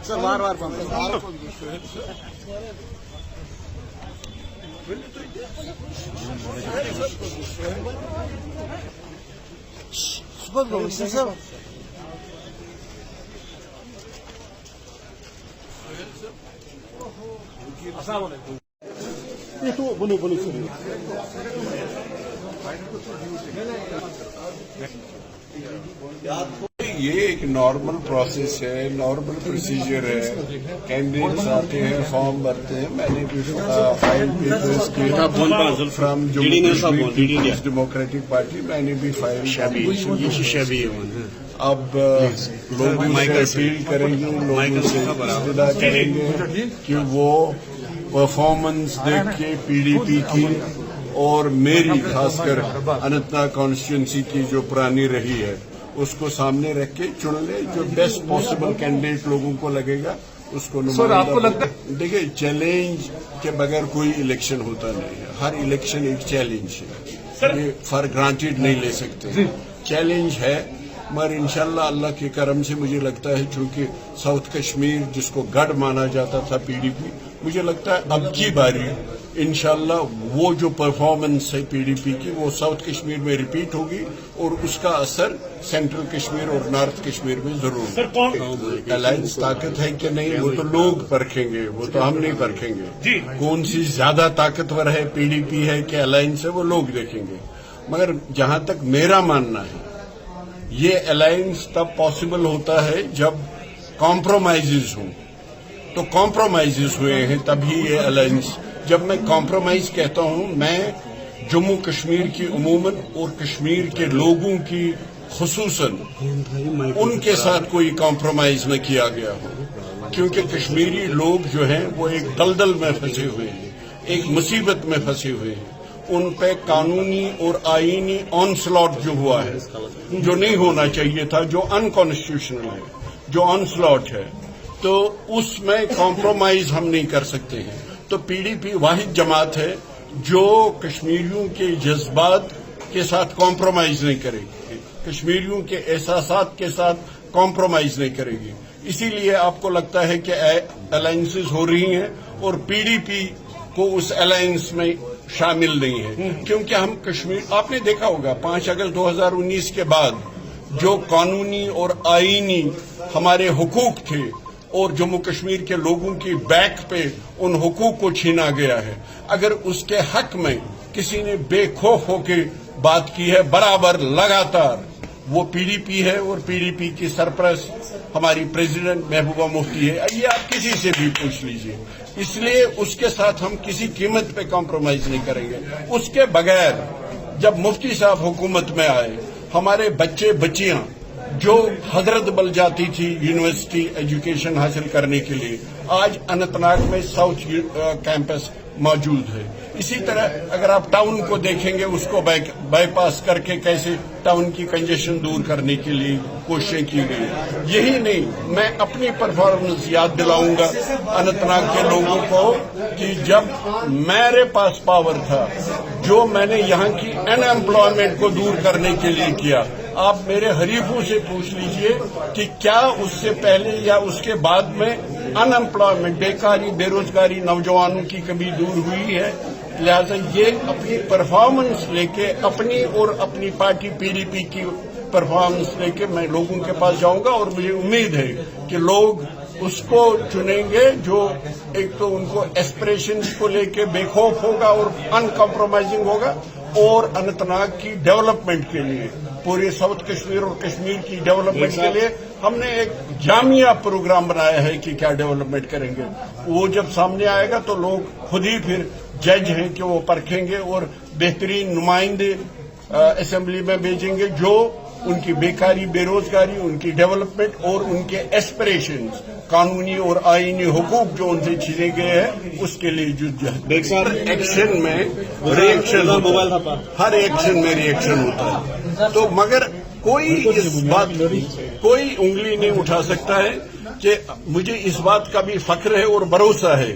سر وار وار سر السلام علیکم. یہ ایک نارمل پروسیس ہے، نارمل پروسیجر ہے. کینڈیڈیٹس آتے ہیں، فارم بھرتے ہیں. میں نے بھی فائل پیپرز کے فرام جموں پیپلز ڈیموکریٹک پارٹی میں نے بھی فائل. اب لوگوں سے اپیل کریں گے، لوگوں سے استدعا کریں گے کہ وہ پرفارمنس دیکھ کے پی ڈی پی کی اور میری خاص کر اننت ناگ کانسٹیچوئنسی کی جو پرانی رہی ہے اس کو سامنے رکھ کے چن لے. جو بیسٹ پاسبل کینڈیڈیٹ لوگوں کو لگے گا اس کو نمائندہ. دیکھیے، چیلنج کے بغیر کوئی الیکشن ہوتا نہیں ہے. ہر الیکشن ایک چیلنج ہے، یہ فار گرانٹیڈ نہیں لے سکتے. چیلنج ہے، مگر انشاءاللہ اللہ کے کرم سے مجھے لگتا ہے چونکہ ساؤتھ کشمیر جس کو گڑھ مانا جاتا تھا پی ڈی پی، مجھے لگتا ہے اب کی باری انشاءاللہ وہ جو پرفارمنس ہے پی ڈی پی کی وہ ساؤتھ کشمیر میں ریپیٹ ہوگی اور اس کا اثر سینٹرل کشمیر اور نارتھ کشمیر میں ضرور. الائنس طاقت ہے کہ نہیں وہ تو لوگ پرکھیں گے، وہ تو ہم نہیں پرکھیں گے. کون سی زیادہ طاقتور ہے، پی ڈی پی ہے کہ الائنس ہے، وہ لوگ دیکھیں گے. مگر جہاں تک میرا ماننا ہے، یہ الائنس تب پاسبل ہوتا ہے جب کمپرومائزز ہوں. تو کمپرومائزز ہوئے ہیں تبھی یہ الائنس. جب میں کمپرومائز کہتا ہوں، میں جموں کشمیر کی عموماً اور کشمیر کے لوگوں کی خصوصاً ان کے ساتھ کوئی کمپرومائز نہ کیا گیا ہو، کیونکہ کشمیری لوگ جو ہیں وہ ایک دلدل میں پھنسے ہوئے ہیں، ایک مصیبت میں پھنسے ہوئے ہیں. ان پہ قانونی اور آئینی آن سلاٹ جو ہوا ہے، جو نہیں ہونا چاہیے تھا، جو ان کانسٹیٹیوشنل ہے، جو آن سلاٹ ہے، تو اس میں کمپرومائز ہم نہیں کر سکتے ہیں. تو پی ڈی پی واحد جماعت ہے جو کشمیریوں کے جذبات کے ساتھ کمپرومائز نہیں کرے گی، کشمیریوں کے احساسات کے ساتھ کمپرومائز نہیں کرے گی. اسی لیے آپ کو لگتا ہے کہ الائنسز ہو رہی ہیں اور پی ڈی پی کو اس الائنس میں شامل نہیں ہے. کیونکہ ہم کشمیر، آپ نے دیکھا ہوگا 5 اگست 2019 کے بعد جو قانونی اور آئینی ہمارے حقوق تھے اور جموں کشمیر کے لوگوں کی بیک پہ ان حقوق کو چھینا گیا ہے. اگر اس کے حق میں کسی نے بے خوف ہو کے بات کی ہے برابر لگاتار، وہ پی ڈی پی ہے اور پی ڈی پی کی سرپرست ہماری پریزیڈنٹ محبوبہ مفتی ہے. یہ آپ کسی سے بھی پوچھ لیجئے. اس لیے اس کے ساتھ ہم کسی قیمت پہ کمپرومائز نہیں کریں گے. اس کے بغیر جب مفتی صاحب حکومت میں آئے، ہمارے بچے بچیاں جو حضرت بل جاتی تھی یونیورسٹی ایجوکیشن حاصل کرنے کے لیے، آج اننت ناگ میں ساؤتھ کیمپس موجود ہے. اسی طرح اگر آپ ٹاؤن کو دیکھیں گے، اس کو بائی پاس کر کے کیسے ٹاؤن کی کنجیشن دور کرنے کے لیے کوششیں کی گئی. یہی نہیں، میں اپنی پرفارمنس یاد دلاؤں گا اننت ناگ کے لوگوں کو کہ جب میرے پاس پاور تھا، جو میں نے یہاں کی ان ایمپلائمنٹ کو دور کرنے کے لیے کیا. آپ میرے حریفوں سے پوچھ لیجئے کہ کیا اس سے پہلے یا اس کے بعد میں ان ایمپلائمنٹ، بیکاری، بے روزگاری نوجوانوں کی کبھی دور ہوئی ہے. لہذا یہ اپنی پرفارمنس لے کے، اپنی اور اپنی پارٹی پی ڈی پی کی پرفارمنس لے کے میں لوگوں کے پاس جاؤں گا اور مجھے امید ہے کہ لوگ اس کو چنیں گے جو ایک تو ان کو ایسپریشنز کو لے کے بے خوف ہوگا اور ان کمپرومائزنگ ہوگا، اور اننت ناگ کی ڈیولپمنٹ کے لیے، پورے ساؤتھ کشمیر اور کشمیر کی ڈیولپمنٹ کے لیے ہم نے ایک جامعہ پروگرام بنایا ہے کہ کیا ڈیولپمنٹ کریں گے. وہ جب سامنے آئے گا تو لوگ خود ہی پھر جج ہیں کہ وہ پرکھیں گے اور بہترین نمائندے اسمبلی میں بھیجیں گے جو ان کی بیکاری، بے روزگاری، ان کی ڈیولپمنٹ اور ان کے ایسپریشنز، قانونی اور آئینی حقوق جو ان سے چھینے گئے ہیں، اس کے لیے ہر ایکشن میں ریئیکشن ہوتا ہے، ہر ایکشن میں ریئیکشن ہوتا ہے. تو مگر کوئی اس بات کوئی انگلی نہیں اٹھا سکتا ہے کہ مجھے اس بات کا بھی فخر ہے اور بھروسہ ہے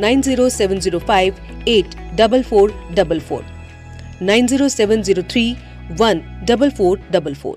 9070584444, 9070314444।